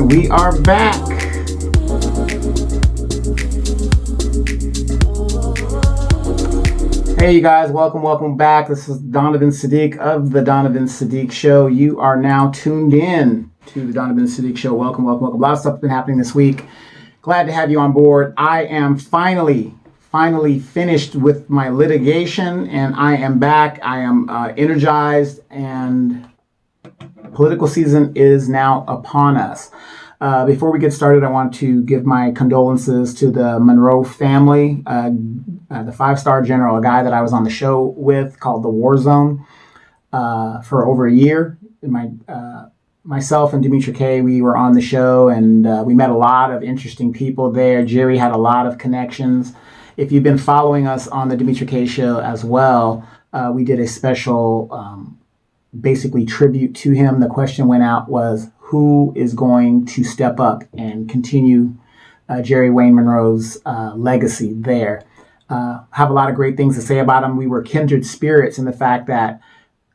And we are back. Hey, you guys, welcome back. This is Donovan Saadiq of the Donovan Saadiq Show. You are now tuned in to the Donovan Saadiq Show. Welcome. A lot of stuff has been happening this week. Glad to have you on board. I am finally finished with my litigation, and I am back. I am energized, and political season is now upon us. Before we get started, I want to give my condolences to the Monroe family. The 5-star general, a guy that I was on the show with called The War Zone for over a year. Myself and Dimitri K, we were on the show, and we met a lot of interesting people there. Gerry had a lot of connections. If you've been following us on the Dimitri K show as well, we did a special basically tribute to him. The question went out was, who is going to step up and continue Gerry Wayne Monroe's legacy there? Have a lot of great things to say about him. We were kindred spirits in the fact that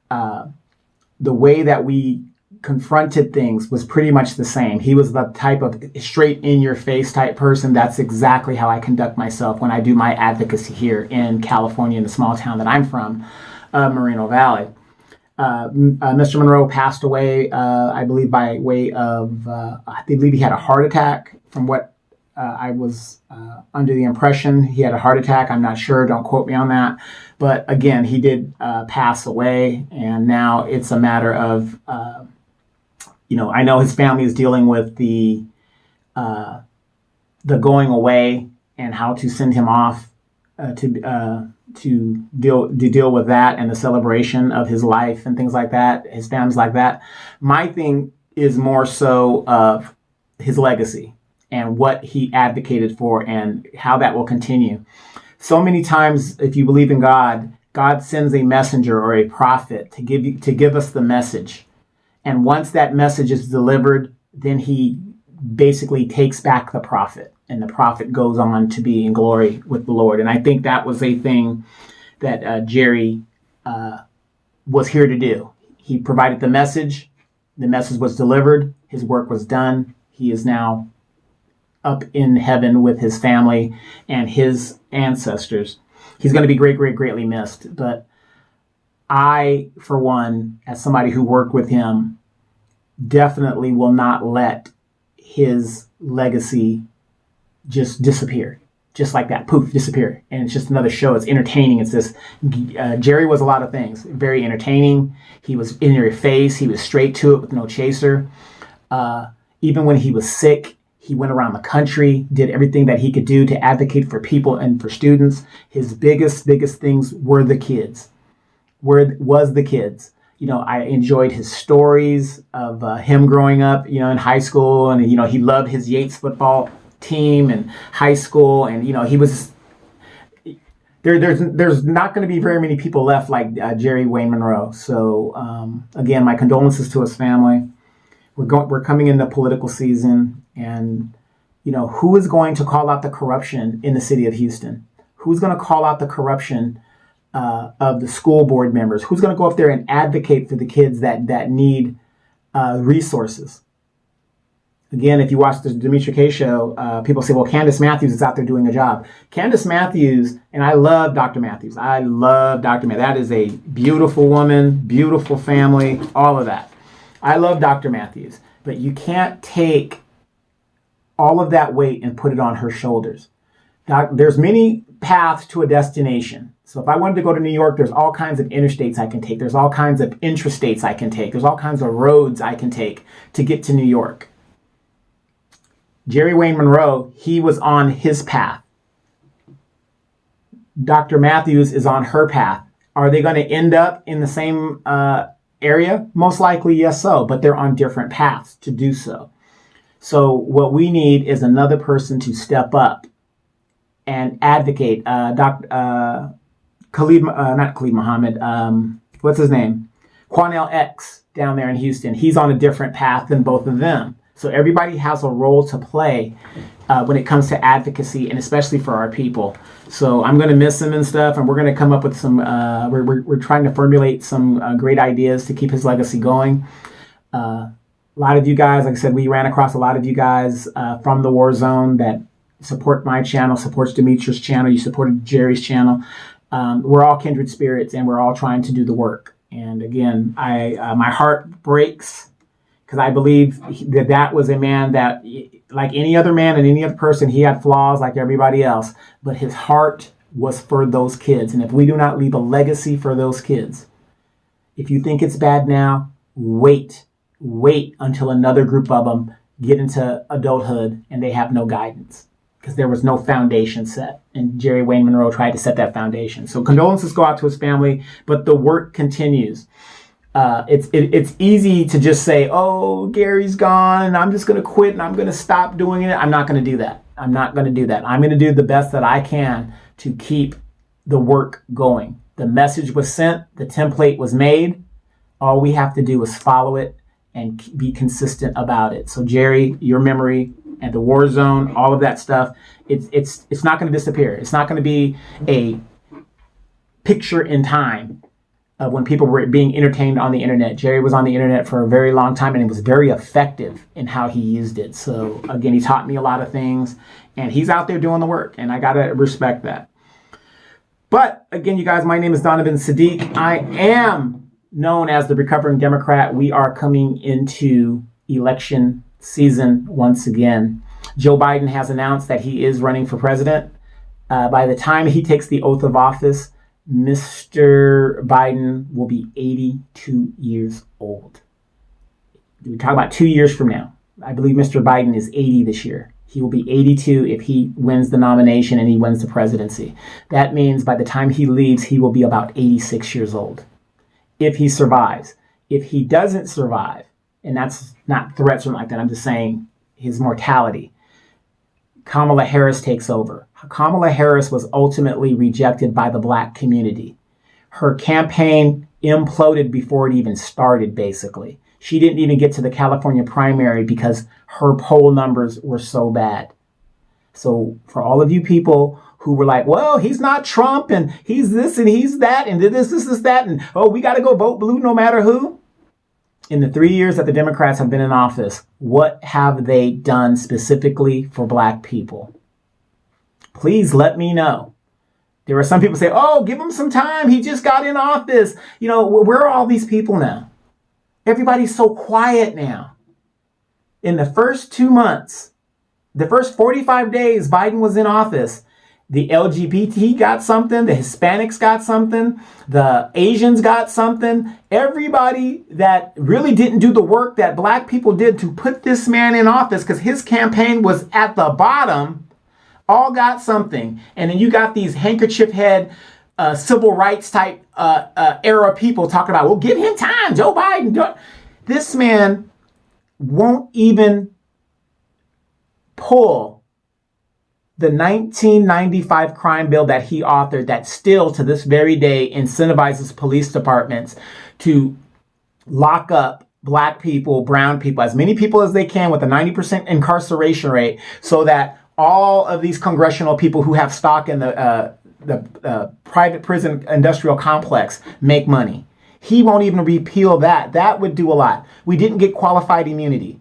the way that we confronted things was pretty much the same. He was the type of straight in your face type person. That's exactly how I conduct myself when I do my advocacy here in California, in the small town that I'm from, Moreno Valley. Mr. Monroe passed away, I believe, by way of, I believe he had a heart attack. From what I was under the impression, he had a heart attack. I'm not sure. Don't quote me on that. But again, he did pass away, and now it's a matter of, I know his family is dealing with the going away and how to send him off to deal with that and the celebration of his life and things like that. His family's like that. My thing is more so of his legacy and what he advocated for and how that will continue. So many times, if you believe in God, God sends a messenger or a prophet to give us the message. And once that message is delivered, then he basically takes back the prophet, and the prophet goes on to be in glory with the Lord. And I think that was a thing that Gerry was here to do. He provided the message was delivered, his work was done. He is now up in heaven with his family and his ancestors. He's going to be greatly missed. But I, for one, as somebody who worked with him, definitely will not let his legacy just disappear. Just like that, poof, disappear. And it's just another show. It's entertaining. It's this. Gerry was a lot of things. Very entertaining. He was in your face. He was straight to it with no chaser. Even when he was sick, he went around the country, did everything that he could do to advocate for people and for students. His biggest things were the kids. Was the kids. I enjoyed his stories of him growing up, in high school, and he loved his Yates football team in high school, and he was there's not going to be very many people left like Gerry Wayne Monroe. So again, my condolences to his family. We're coming into political season, and who is going to call out the corruption in the city of Houston? Who's going to call out the corruption of the school board members? Who's going to go up there and advocate for the kids that need resources? Again, if you watch the Dimitri K show, people say, well, Candace Matthews is out there doing a job. Candace Matthews, and I love Dr. Matthews. That is a beautiful woman, beautiful family, all of that. I love Dr. Matthews. But you can't take all of that weight and put it on her shoulders. There's many paths to a destination. So if I wanted to go to New York, there's all kinds of interstates I can take. There's all kinds of intrastates I can take. There's all kinds of roads I can take to get to New York. Gerry Wayne Monroe, he was on his path. Dr. Matthews is on her path. Are they going to end up in the same area? Most likely, yes, so. But they're on different paths to do so. So what we need is another person to step up and advocate. Not Khalid Muhammad, what's his name? Quanell X down there in Houston. He's on a different path than both of them. So everybody has a role to play when it comes to advocacy, and especially for our people. So I'm going to miss him and stuff, and we're going to come up with some, we're trying to formulate some great ideas to keep his legacy going. A lot of you guys, like I said, we ran across a lot of you guys from the war zone that support my channel, supports Demetrius' channel, you supported Gerry's channel. We're all kindred spirits, and we're all trying to do the work. And again, my heart breaks because I believe that was a man that, like any other man and any other person, he had flaws like everybody else, but his heart was for those kids. And if we do not leave a legacy for those kids, if you think it's bad now, wait until another group of them get into adulthood and they have no guidance, because there was no foundation set. And Gerry Wayne Monroe tried to set that foundation. So condolences go out to his family, but the work continues. It's easy to just say, oh, Gary's gone and I'm just going to quit and I'm going to stop doing it. I'm not going to do that. I'm going to do the best that I can to keep the work going. The message was sent. The template was made. All we have to do is follow it and be consistent about it. So Gerry, your memory and the war zone, all of that stuff, it's not going to disappear. It's not going to be a picture in time of when people were being entertained on the internet. Gerry was on the internet for a very long time, and it was very effective in how he used it. So again, he taught me a lot of things, and he's out there doing the work, and I got to respect that. But again, you guys, my name is Donovan Saadiq. I am known as the Recovering Democrat. We are coming into election season once again. Joe Biden has announced that he is running for president. By the time he takes the oath of office, Mr. Biden will be 82 years old. We talk about 2 years from now. I believe Mr. Biden is 80 this year. He will be 82 if he wins the nomination and he wins the presidency. That means by the time he leaves, he will be about 86 years old. If he survives. If he doesn't survive, and that's not threats or like that, I'm just saying his mortality, Kamala Harris takes over. Kamala Harris was ultimately rejected by the black community. Her campaign imploded before it even started, basically. She didn't even get to the California primary because her poll numbers were so bad. So for all of you people who were like, well, he's not Trump and he's this and he's that and this, that, and oh, we got to go vote blue no matter who. In the 3 years that the Democrats have been in office, what have they done specifically for black people? Please let me know. There are some people say, oh, give him some time. He just got in office. You know, where are all these people now? Everybody's so quiet now. In the first 2 months, the first 45 days Biden was in office, the LGBT got something, the Hispanics got something, the Asians got something. Everybody that really didn't do the work that black people did to put this man in office, because his campaign was at the bottom, all got something. And then you got these handkerchief head, civil rights type era people talking about, well, give him time, Joe Biden. This man won't even pull the 1995 crime bill that he authored that still to this very day incentivizes police departments to lock up black people, brown people, as many people as they can with a 90% incarceration rate, so that all of these congressional people who have stock in the private prison industrial complex make money. He won't even repeal that. That would do a lot. We didn't get qualified immunity.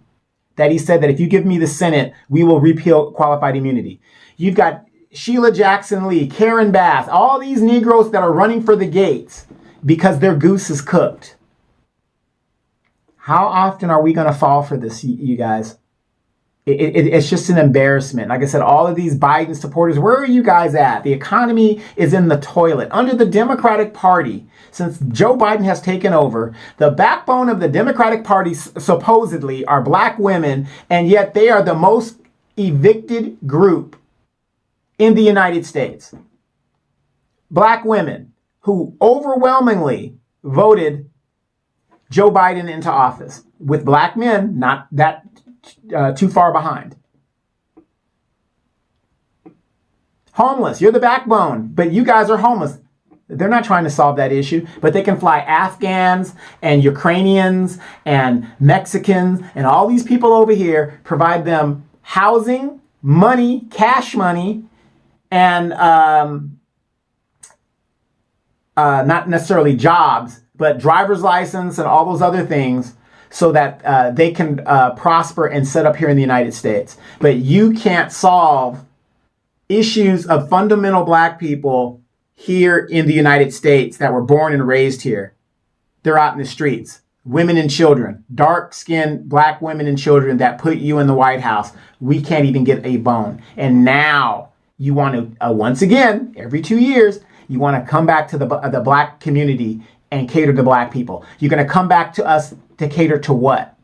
That he said that if you give me the Senate, we will repeal qualified immunity. You've got Sheila Jackson Lee, Karen Bass, all these Negroes that are running for the gates because their goose is cooked. How often are we going to fall for this, you guys? It's just an embarrassment. Like I said, all of these Biden supporters, where are you guys at? The economy is in the toilet. Under the Democratic Party, since Joe Biden has taken over, the backbone of the Democratic Party supposedly are black women, and yet they are the most evicted group in the United States. Black women who overwhelmingly voted Joe Biden into office, with black men not that too far behind. Homeless, you're the backbone, but you guys are homeless. They're not trying to solve that issue, but they can fly Afghans and Ukrainians and Mexicans and all these people over here, provide them housing, money, cash money, and not necessarily jobs, but driver's license and all those other things, so that they can prosper and set up here in the United States. But you can't solve issues of fundamental black people here in the United States that were born and raised here. They're out in the streets. Women and children, dark-skinned black women and children that put you in the White House. We can't even get a bone. And now you want to, once again, every 2 years, you want to come back to the black community and cater to black people. You're going to come back to us to cater to what?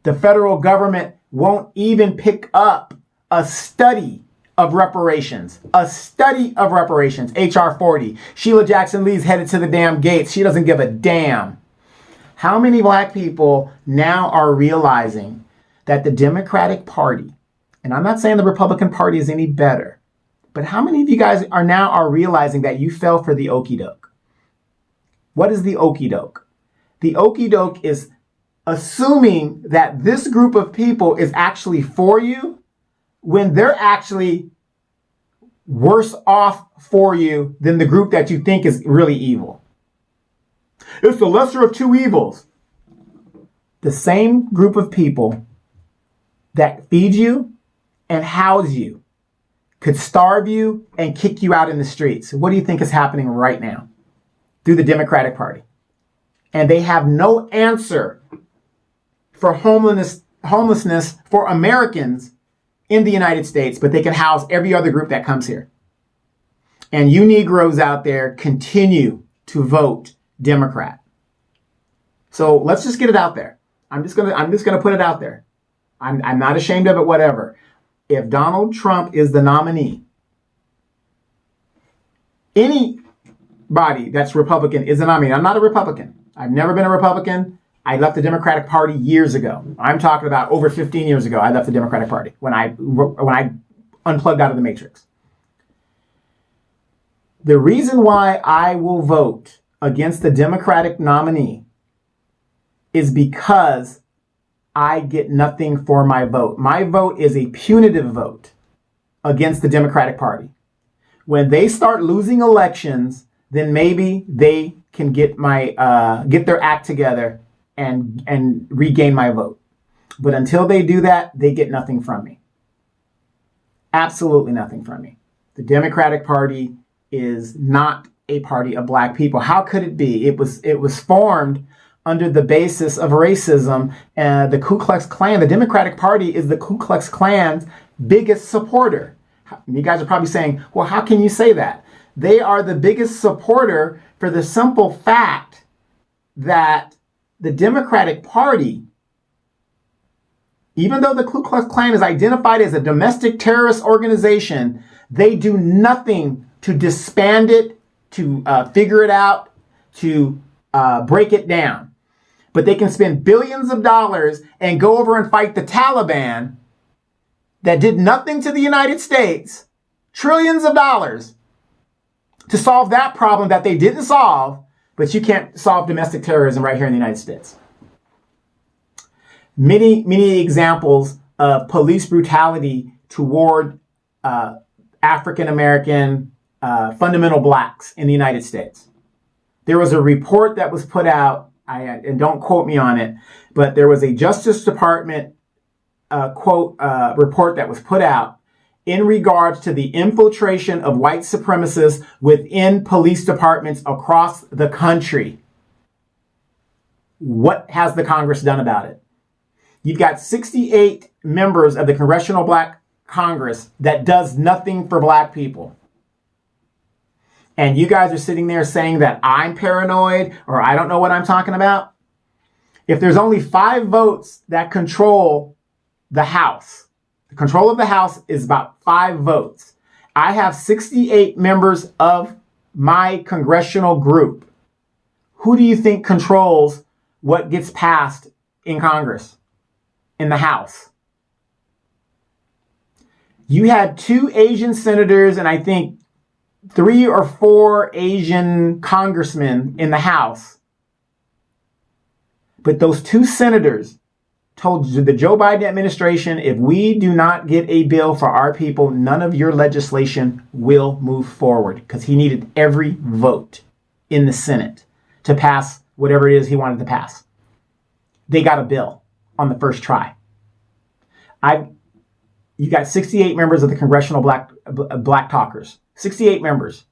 The federal government won't even pick up a study of reparations. A study of reparations. H.R. 40. Sheila Jackson Lee's headed to the damn gates. She doesn't give a damn. How many black people now are realizing that the Democratic Party, and I'm not saying the Republican Party is any better, but how many of you guys are realizing that you fell for the okie doke? What is the okie doke? The okie doke is assuming that this group of people is actually for you when they're actually worse off for you than the group that you think is really evil. It's the lesser of two evils. The same group of people that feed you and house you could starve you and kick you out in the streets. What do you think is happening right now through the Democratic Party? And they have no answer for homelessness for Americans in the United States, but they can house every other group that comes here. And you Negroes out there continue to vote Democrat. So let's just get it out there. I'm just gonna put it out there. I'm not ashamed of it, whatever. If Donald Trump is the nominee, anybody that's Republican is the nominee. I'm not a Republican. I've never been a Republican. I left the Democratic Party years ago. I'm talking about over 15 years ago. I left the Democratic Party when I unplugged out of the Matrix. The reason why I will vote against the Democratic nominee is because I get nothing for my vote. My vote is a punitive vote against the Democratic Party. When they start losing elections, then maybe they can get their act together and regain my vote. But until they do that, they get nothing from me. Absolutely nothing from me. The Democratic Party is not a party of black people. How could it be? It was formed under the basis of racism. The Ku Klux Klan, the Democratic Party is the Ku Klux Klan's biggest supporter. You guys are probably saying, well, how can you say that? They are the biggest supporter for the simple fact that the Democratic Party, even though the Ku Klux Klan is identified as a domestic terrorist organization, they do nothing to disband it, to figure it out, to break it down. But they can spend billions of dollars and go over and fight the Taliban that did nothing to the United States, trillions of dollars, to solve that problem that they didn't solve, but you can't solve domestic terrorism right here in the United States. Many examples of police brutality toward African-American fundamental blacks in the United States. There was a report that was put out, and don't quote me on it, but there was a Justice Department report that was put out in regards to the infiltration of white supremacists within police departments across the country. What has the Congress done about it? You've got 68 members of the Congressional Black Congress that does nothing for black people. And you guys are sitting there saying that I'm paranoid or I don't know what I'm talking about. If there's only 5 votes that control the House, the control of the House is about 5 votes. I have 68 members of my congressional group. Who do you think controls what gets passed in Congress, in the House? You had 2 Asian senators and I think 3 or 4 Asian congressmen in the House. But those 2 senators told the Joe Biden administration, if we do not get a bill for our people, none of your legislation will move forward, because he needed every vote in the Senate to pass whatever it is he wanted to pass. they got a bill on the first try. You got 68 members of the Congressional Black Talkers. 68 members.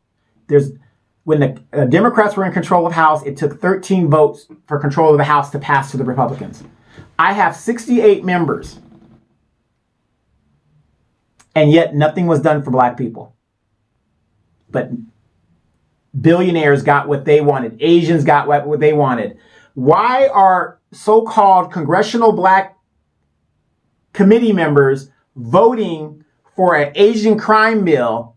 When the Democrats were in control of the House, it took 13 votes for control of the House to pass to the Republicans. I have 68 members. And yet nothing was done for black people. But billionaires got what they wanted. Asians got what they wanted. Why are so-called congressional black committee members voting for an Asian crime bill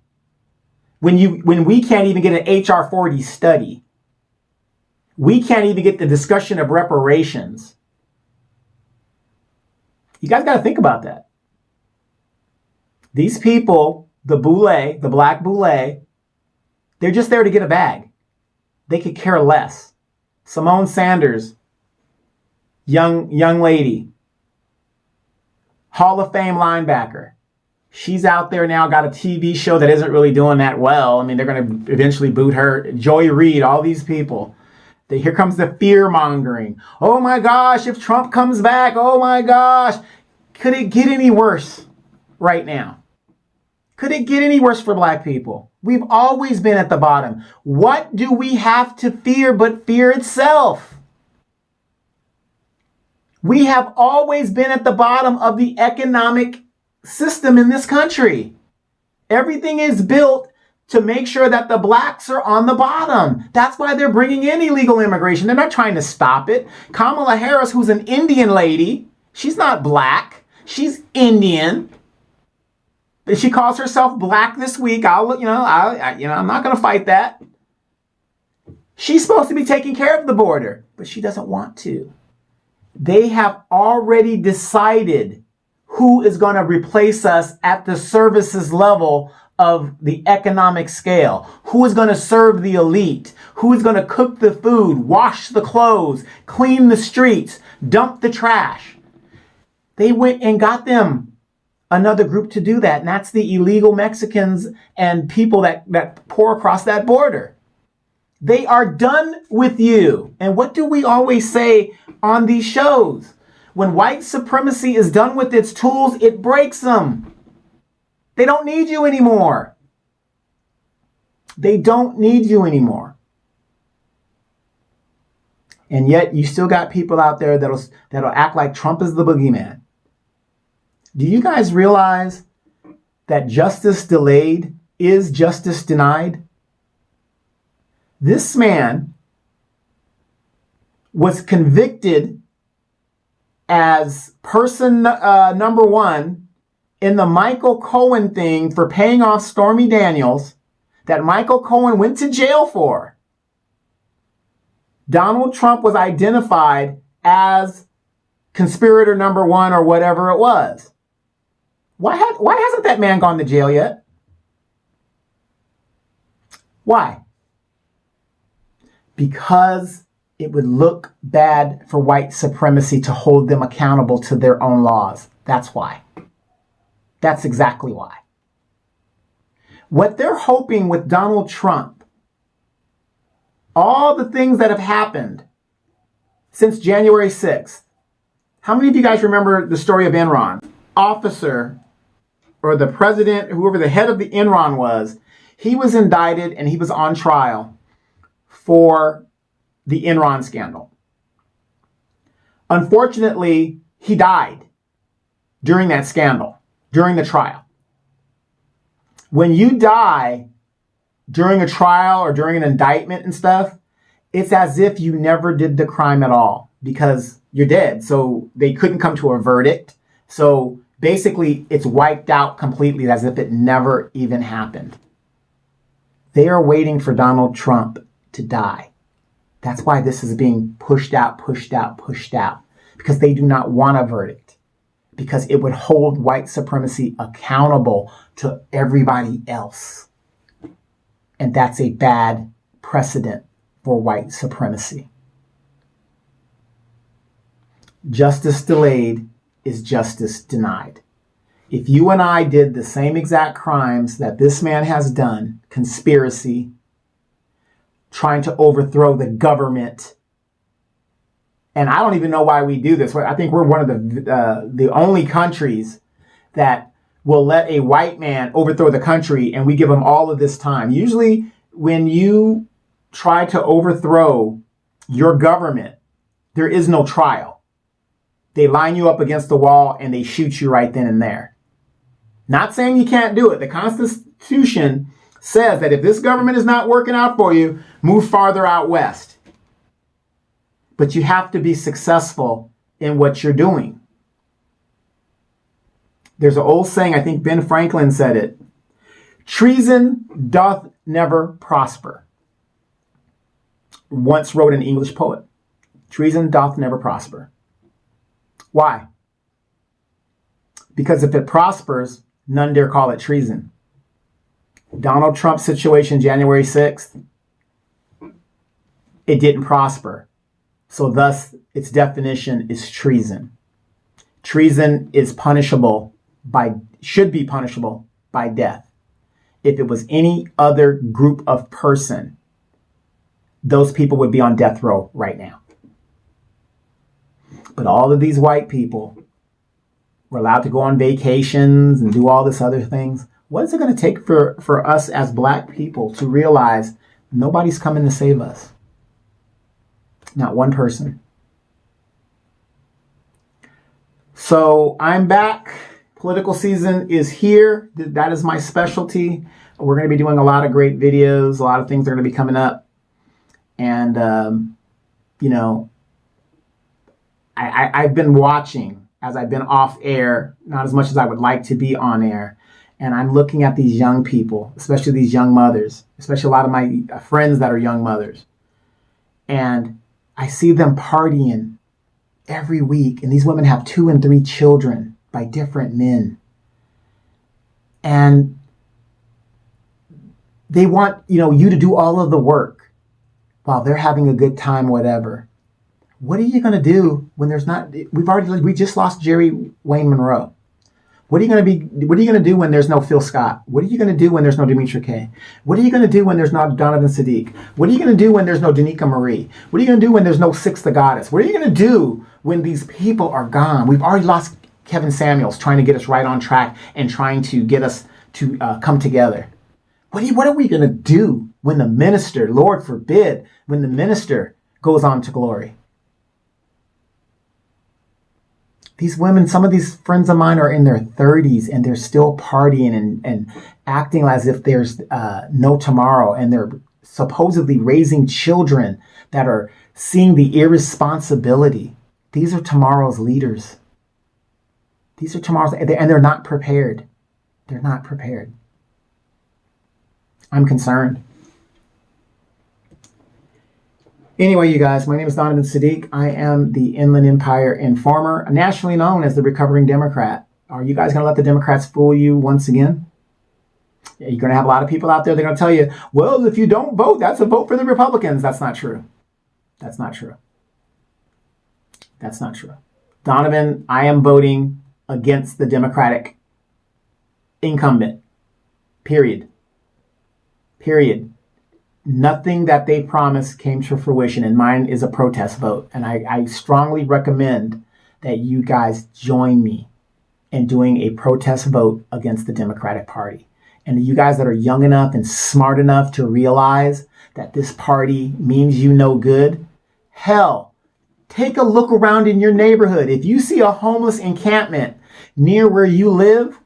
when we can't even get an HR 40 study? We can't even get the discussion of reparations. You guys got to think about that. These people, the black boule, they're just there to get a bag. They could care less. Simone Sanders, young lady, Hall of Fame linebacker. She's out there now, got a TV show that isn't really doing that well. I mean, they're going to eventually boot her. Joy Reid, all these people. Here comes the fear mongering. Oh my gosh, if Trump comes back, oh my gosh. Could it get any worse right now? Could it get any worse for black people? We've always been at the bottom. What do we have to fear but fear itself? We have always been at the bottom of the economic system in this country. Everything is built to make sure that the blacks are on the bottom. That's why they're bringing in illegal immigration. They're not trying to stop it. Kamala Harris, who's an Indian lady, she's not black. She's Indian. But she calls herself black this week. I'm not going to fight that. She's supposed to be taking care of the border, but she doesn't want to. They have already decided who is going to replace us at the services level of the economic scale. Who is going to serve the elite? Who is going to cook the food, wash the clothes, clean the streets, dump the trash? They went and got them another group to do that, and that's the illegal Mexicans and people that pour across that border. They are done with you. And what do we always say on these shows? When white supremacy is done with its tools, it breaks them. They don't need you anymore. They don't need you anymore. And yet you still got people out there that'll act like Trump is the boogeyman. Do you guys realize that justice delayed is justice denied? This man was convicted as person number one in the Michael Cohen thing for paying off Stormy Daniels that Michael Cohen went to jail for. Donald Trump was identified as conspirator number one or whatever it was. Why hasn't that man gone to jail yet? Why? Because it would look bad for white supremacy to hold them accountable to their own laws. That's why. That's exactly why. What they're hoping with Donald Trump, all the things that have happened since January 6th. How many of you guys remember the story of Enron? Officer or the president, whoever the head of the Enron was, he was indicted and he was on trial for the Enron scandal. Unfortunately, he died during that scandal, during the trial. When you die during a trial or during an indictment and stuff, it's as if you never did the crime at all because you're dead. So they couldn't come to a verdict. So basically, it's wiped out completely as if it never even happened. They are waiting for Donald Trump to die. That's why this is being pushed out, because they do not want a verdict, because it would hold white supremacy accountable to everybody else. And that's a bad precedent for white supremacy. Justice delayed is justice denied. If you and I did the same exact crimes that this man has done, conspiracy, trying to overthrow the government, And I don't even know why we do this. I think we're one of the only countries that will let a white man overthrow the country, and we give him all of this time. Usually when you try to overthrow your government, there is no trial. They line you up against the wall and they shoot you right then and there. Not saying you can't do it. The Constitution says that if this government is not working out for you, move farther out west. But you have to be successful in what you're doing. There's an old saying, I think Ben Franklin said it. Treason doth never prosper. Once wrote an English poet. Treason doth never prosper. Why? Because if it prospers, none dare call it treason. Donald Trump's situation January 6th, it didn't prosper. So thus, its definition is treason. Treason is should be punishable by death. If it was any other group of person, those people would be on death row right now. But all of these white people were allowed to go on vacations and do all this other things. What is it going to take for us as black people to realize nobody's coming to save us? Not one person. So I'm back. Political season is here. That is my specialty. We're going to be doing a lot of great videos. A lot of things are going to be coming up. And, I've been watching as I've been off air, not as much as I would like to be on air. And I'm looking at these young people, especially these young mothers, especially a lot of my friends that are young mothers. And I see them partying every week. And these women have 2 and 3 children by different men. And they want, you to do all of the work while they're having a good time, whatever. What are you going to do when there's not, we just lost Gerry Monroe. What are you going to do when there's no Phil Scott? What are you going to do when there's no Demetra K? What are you going to do when there's not Donovan Saadiq? What are you going to do when there's no Danica Marie? What are you going to do when there's no Six the Goddess? What are you going to do when these people are gone? We've already lost Kevin Samuels trying to get us right on track and trying to get us to come together. What are we going to do when the minister, Lord forbid, when the minister goes on to glory? These women, some of these friends of mine are in their 30s and they're still partying and acting as if there's no tomorrow. And they're supposedly raising children that are seeing the irresponsibility. These are tomorrow's leaders. These are tomorrow's, and they're not prepared. They're not prepared. I'm concerned. Anyway, you guys, my name is Donovan Saadiq. I am the Inland Empire Informer, nationally known as the Recovering Democrat. Are you guys going to let the Democrats fool you once again? You're going to have a lot of people out there that are going to tell you, well, if you don't vote, that's a vote for the Republicans. That's not true. That's not true. That's not true. Donovan, I am voting against the Democratic incumbent. Period. Period. Nothing that they promised came to fruition, and mine is a protest vote. And I strongly recommend that you guys join me in doing a protest vote against the Democratic Party. And you guys that are young enough and smart enough to realize that this party means you no good, hell, take a look around in your neighborhood. If you see a homeless encampment near where you live,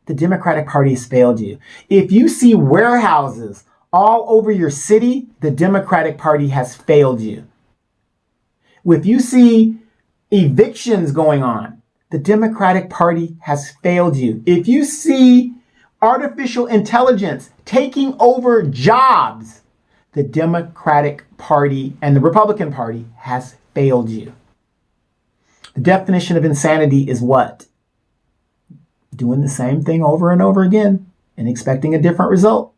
the Democratic Party has failed you. If you see warehouses all over your city, the Democratic Party has failed you. If you see evictions going on, the Democratic Party has failed you. If you see artificial intelligence taking over jobs, the Democratic Party and the Republican Party has failed you. The definition of insanity is what? Doing the same thing over and over again and expecting a different result.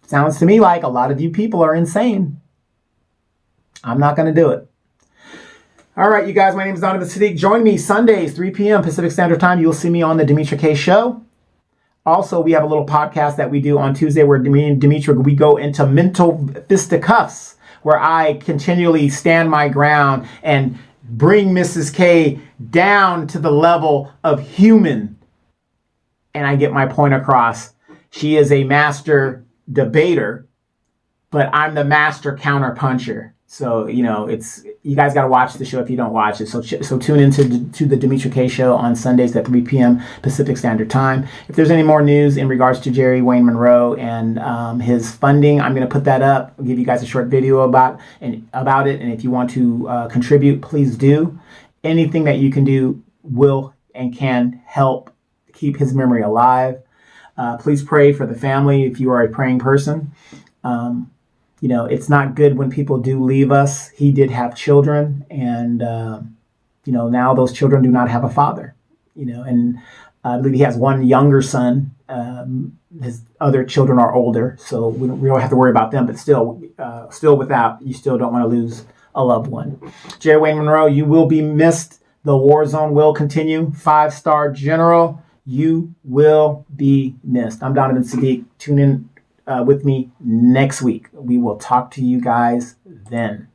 Sounds to me like a lot of you people are insane. I'm not going to do it. All right, you guys, my name is Donovan Saadiq. Join me Sundays, 3 p.m. Pacific Standard Time. You'll see me on the Demetra K Show. Also, we have a little podcast that we do on Tuesday where me and Demetra, we go into mental fisticuffs where I continually stand my ground and bring Mrs. K down to the level of human, and I get my point across. She is a master debater, but I'm the master counterpuncher. So, you know, you guys got to watch the show if you don't watch it. So tune into the Demetri K Show on Sundays at 3 p.m. Pacific Standard Time. If there's any more news in regards to Gerry Wayne Monroe and his funding, I'm going to put that up. I'll give you guys a short video about it. And if you want to contribute, please do. Anything that you can do will and can help keep his memory alive. Please pray for the family if you are a praying person. You know, it's not good when people do leave us. He did have children, and, you know, now those children do not have a father, you know, and I believe he has one younger son. His other children are older, so we don't have to worry about them, but still without, you still don't want to lose a loved one. Gerry Wayne Monroe, you will be missed. The war zone will continue. 5-star general, you will be missed. I'm Donovan Saadiq. Tune in with me next week. We will talk to you guys then.